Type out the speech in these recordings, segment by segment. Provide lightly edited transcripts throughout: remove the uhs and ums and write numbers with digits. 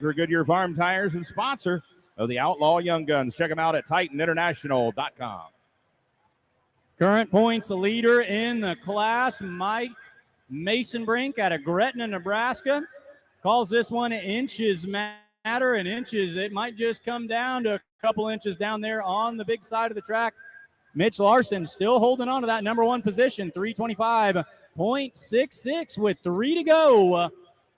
Goodyear Farm Tires and sponsor of the Outlaw Young Guns. Check them out at TitanInternational.com. Current points leader in the class, Mike Masonbrink out of Gretna, Nebraska. Calls this one inches matter, and inches, it might just come down to a couple inches down there on the big side of the track. Mitch Larson still holding on to that number one position, 325.66 with 3 to go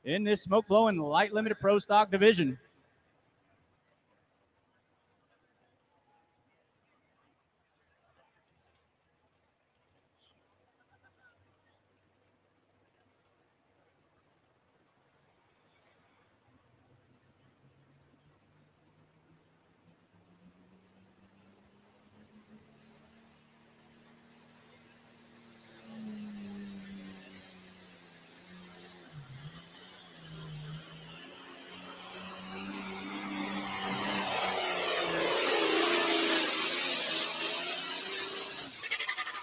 in this smoke-blowing light limited pro stock division.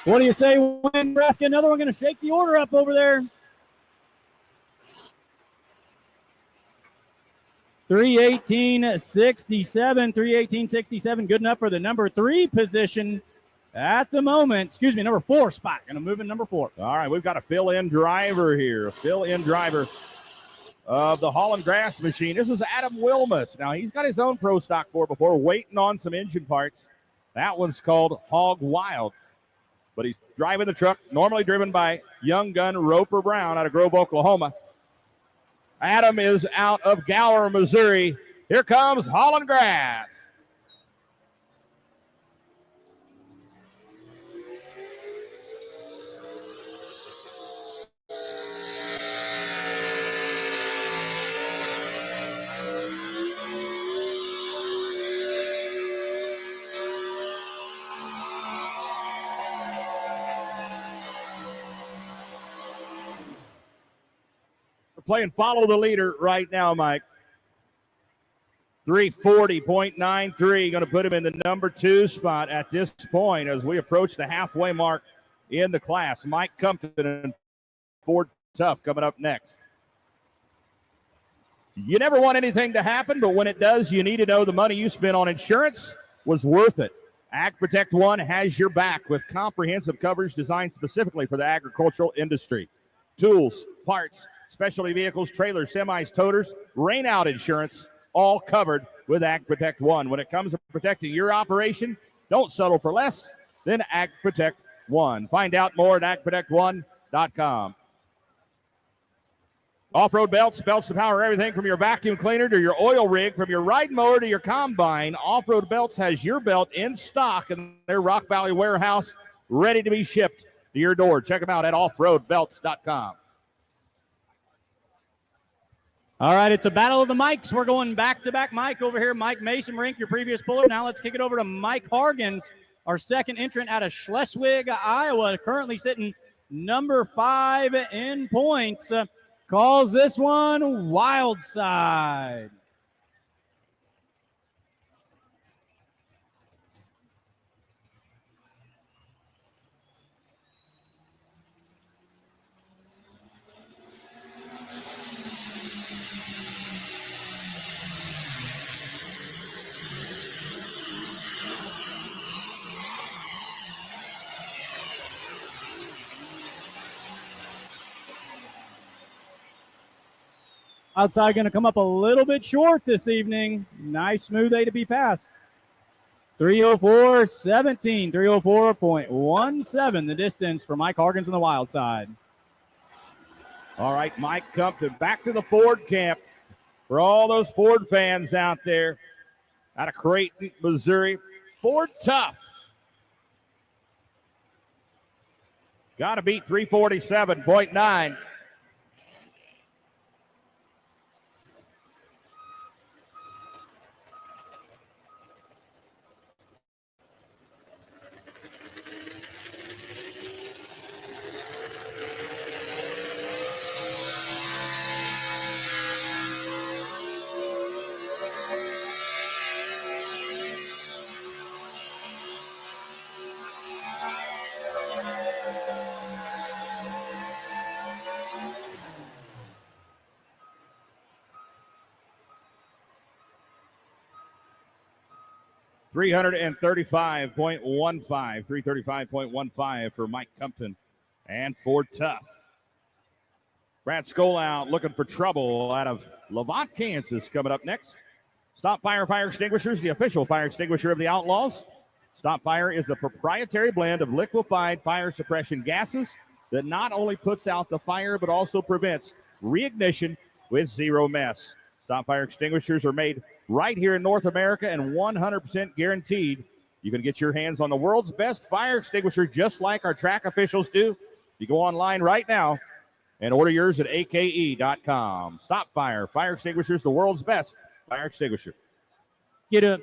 What do you say, Nebraska? Another one going to shake the order up over there. 318.67, 318.67, good enough for the number 3 position at the moment. Excuse me, number 4 spot. Going to move in number 4. All right, we've got a fill-in driver here, a fill-in driver of the Holland Grass machine. This is Adam Wilmus. Now, he's got his own pro stock 4 before, waiting on some engine parts. That one's called Hog Wild. But he's driving the truck, normally driven by young gun Roper Brown out of Grove, Oklahoma. Adam is out of Gower, Missouri. Here comes Holland Grass. Playing follow the leader right now, Mike. 340.93, going to put him in the number 2 spot at this point as we approach the halfway mark in the class. Mike Compton and Ford Tough coming up next. You never want anything to happen, but when it does, you need to know the money you spent on insurance was worth it. Ag Protect One has your back with comprehensive coverage designed specifically for the agricultural industry. Tools, parts, specialty vehicles, trailers, semis, toters, rain out insurance, all covered with Ag Protect One. When it comes to protecting your operation, don't settle for less than Ag Protect One. Find out more at agprotect1.com. Off-road belts to power everything from your vacuum cleaner to your oil rig, from your ride mower to your combine. Off-road Belts has your belt in stock in their Rock Valley warehouse, ready to be shipped to your door. Check them out at offroadbelts.com. All right, it's a battle of the mics. We're going back-to-back Mike over here. Mike Masonbrink, your previous puller. Now let's kick it over to Mike Hargens, our second entrant out of Schleswig, Iowa, currently sitting number 5 in points. Calls this one Wild Side. Outside going to come up a little bit short this evening. Nice smooth A to B pass. 304.17, 304.17 the distance for Mike Hargens on the Wild Side. All right, Mike Compton back to the Ford camp. For all those Ford fans out there out of Creighton, Missouri, Ford Tough. Got to beat 347.9. 335.15. 335.15 for Mike Compton and Ford Tough. Brad Skolout looking for trouble out of Levant, Kansas, coming up next. Stop Fire Fire Extinguishers, the official fire extinguisher of the Outlaws. Stop Fire is a proprietary blend of liquefied fire suppression gases that not only puts out the fire but also prevents reignition with zero mess. Stop Fire Extinguishers are made right here in North America and 100% guaranteed. You can get your hands on the world's best fire extinguisher just like our track officials do. You go online right now and order yours at ake.com. Stop Fire Fire Extinguishers, the world's best fire extinguisher. Get a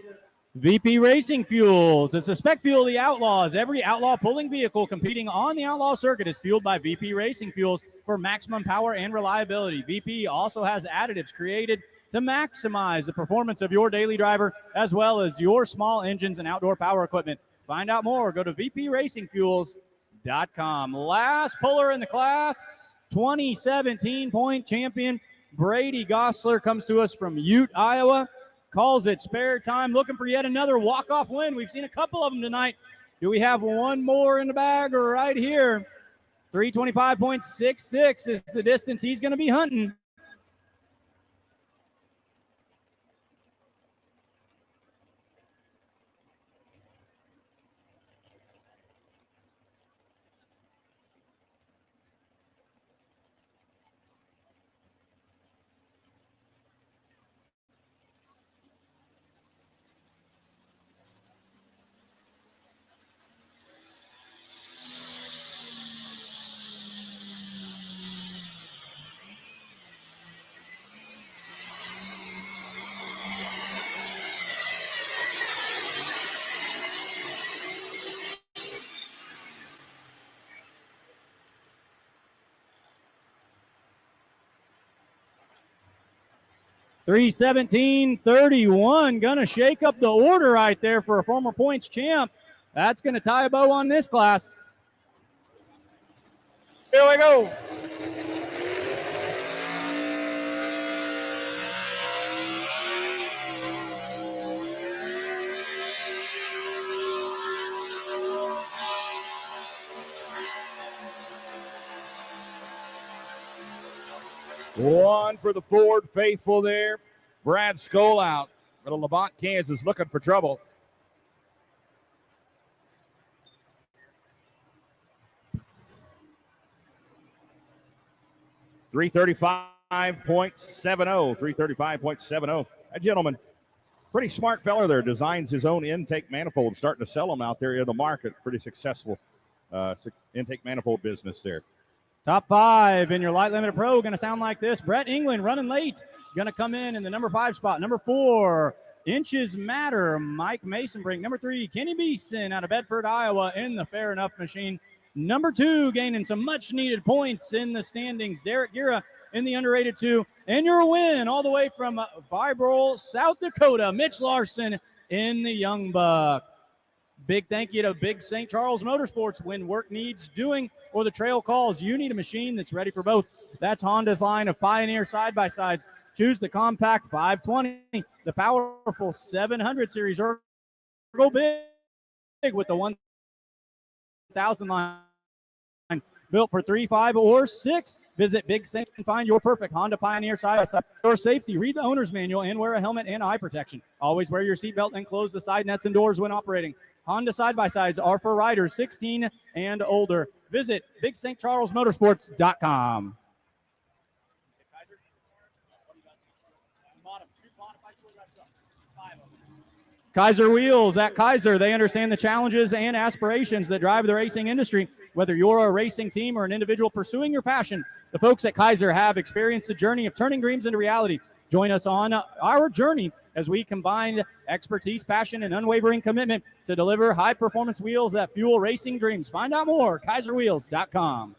VP Racing Fuels. It's the spec fuel of the Outlaws. Every Outlaw pulling vehicle competing on the Outlaw circuit is fueled by VP Racing Fuels for maximum power and reliability. VP also has additives created to maximize the performance of your daily driver as well as your small engines and outdoor power equipment. Find out more. Go to vpracingfuels.com. Last puller in the class, 2017 point champion Brady Gosler comes to us from Ute, Iowa. Calls it spare time, looking for yet another walk-off win. We've seen a couple of them tonight. Do we have one more in the bag or right here? 325.66 is the distance he's going to be hunting. $317.31, gonna shake up the order right there for a former points champ. That's gonna tie a bow on this class. Here we go. One for the Ford faithful there. Brad Skolout out of Levant, Kansas, looking for trouble. .335.70. 335.70. That gentleman, pretty smart fella there, designs his own intake manifold, starting to sell them out there in the market. Pretty successful intake manifold business there. Top five in your light limited pro going to sound like this. Brett England running late. Going to come in the number 5 spot. Number 4, Inches Matter. Mike Masonbrink. Number 3, Kenny Beeson out of Bedford, Iowa in the Fair Enough machine. Number 2, gaining some much needed points in the standings. Derek Gira in the underrated 2. And your win all the way from Vibrol, South Dakota. Mitch Larson in the Young Buck. Big thank you to Big St. Charles Motorsports. When work needs doing or the trail calls, you need a machine that's ready for both. That's Honda's line of Pioneer side-by-sides. Choose the compact 520, the powerful 700 series, or go big with the 1000 line. Built for 3, 5, or 6. Visit Big St. and find your perfect Honda Pioneer side-by-side. For safety, read the owner's manual and wear a helmet and eye protection. Always wear your seatbelt and close the side nets and doors when operating. Honda side-by-sides are for riders 16 and older. Visit BigStCharlesMotorsports.com. Kaiser Wheels at Kaiser. They understand the challenges and aspirations that drive the racing industry. Whether you're a racing team or an individual pursuing your passion, the folks at Kaiser have experienced the journey of turning dreams into reality. Join us on our journey as we combine expertise, passion, and unwavering commitment to deliver high-performance wheels that fuel racing dreams. Find out more, KaiserWheels.com.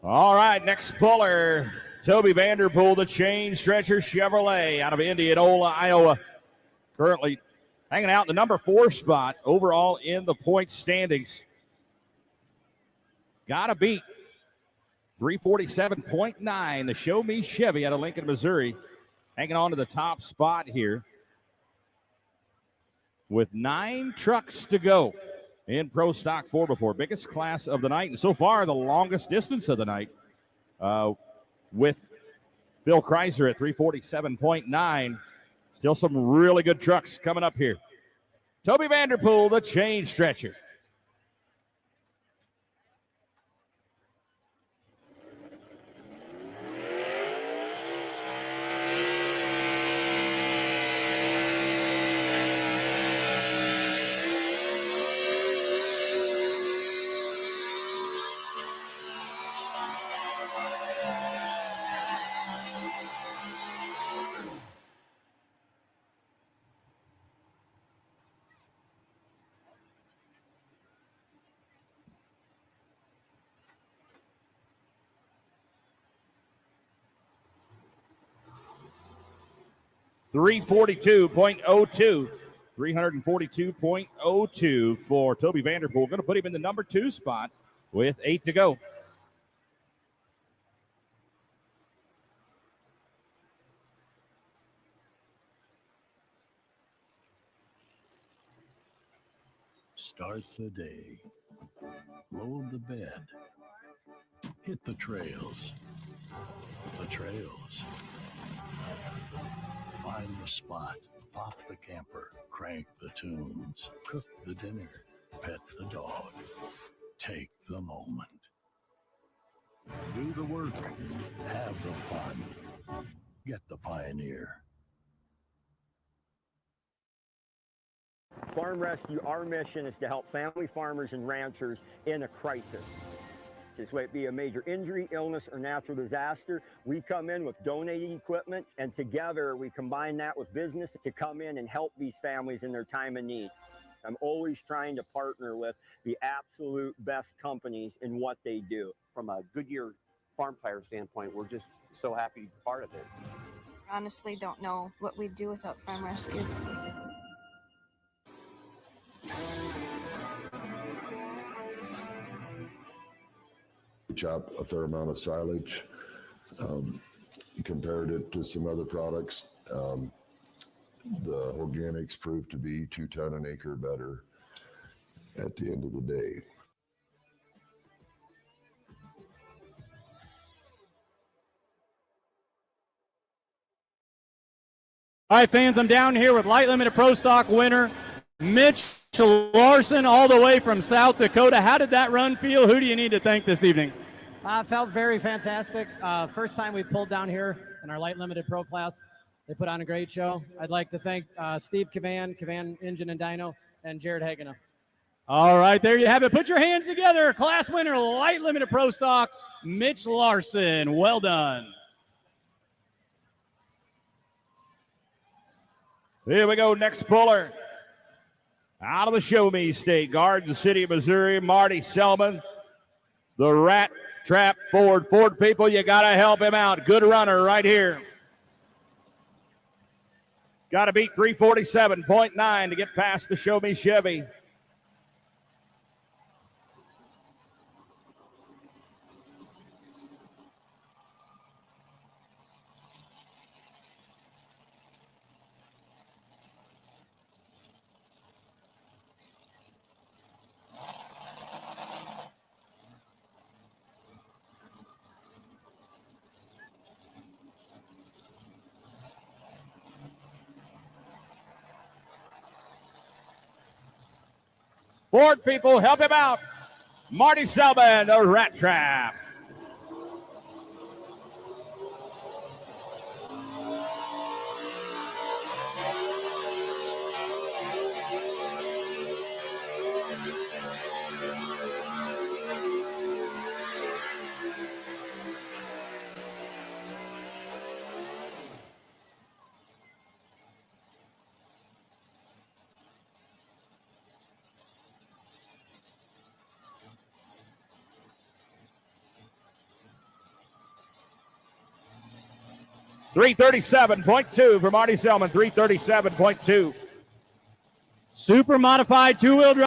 All right, next puller Toby Vanderpool, the chain stretcher Chevrolet out of Indianola, Iowa. Currently hanging out in the number 4 spot overall in the point standings. Gotta beat 347.9. The Show Me Chevy out of Lincoln, Missouri, hanging on to the top spot here with 9 trucks to go in Pro Stock 4x4. Biggest class of the night, and so far the longest distance of the night with Bill Kaiser at 347.9. Still some really good trucks coming up here. Toby Vanderpool, the chain stretcher. .02. 342.02 for Toby Vanderpool. Going to put him in the number 2 spot with 8 to go. Start the day. Load the bed. Hit the trails. The trails. Find the spot. Pop the camper. Crank the tunes. Cook the dinner. Pet the dog. Take the moment. Do the work. Have the fun. Get the Pioneer. Farm Rescue, our mission is to help family farmers and ranchers in a crisis. This might be a major injury, illness, or natural disaster. We come in with donated equipment, and together we combine that with business to come in and help these families in their time of need. I'm always trying to partner with the absolute best companies in what they do. From a Goodyear Farm Tire standpoint, we're just so happy to be part of it. Honestly, don't know what we'd do without Farm Rescue. Chop a fair amount of silage, compared it to some other products. The organics proved to be 2 ton an acre better at the end of the day. All right, fans, I'm down here with Light Limited Pro Stock winner Mitch Larson, all the way from South Dakota. How did that run feel? Who do you need to thank this evening? Felt very fantastic. First time we pulled down here in our Light Limited Pro class. They put on a great show. I'd like to thank Steve Cavan Engine and Dyno, and Jared Hagena. All right, there you have it. Put your hands together. Class winner, Light Limited Pro Stocks, Mitch Larson. Well done. Here we go, next puller. Out of the Show Me State, Garden City, Missouri, Marty Selman. The Rat Trap Ford. Ford people, you got to help him out. Good runner right here. Got to beat 347.9 to get past the Show Me Chevy. Ford people, help him out. Marty Selman, the Rat Trap. 337.2 for Marty Selman, 337.2. Super modified two-wheel drive.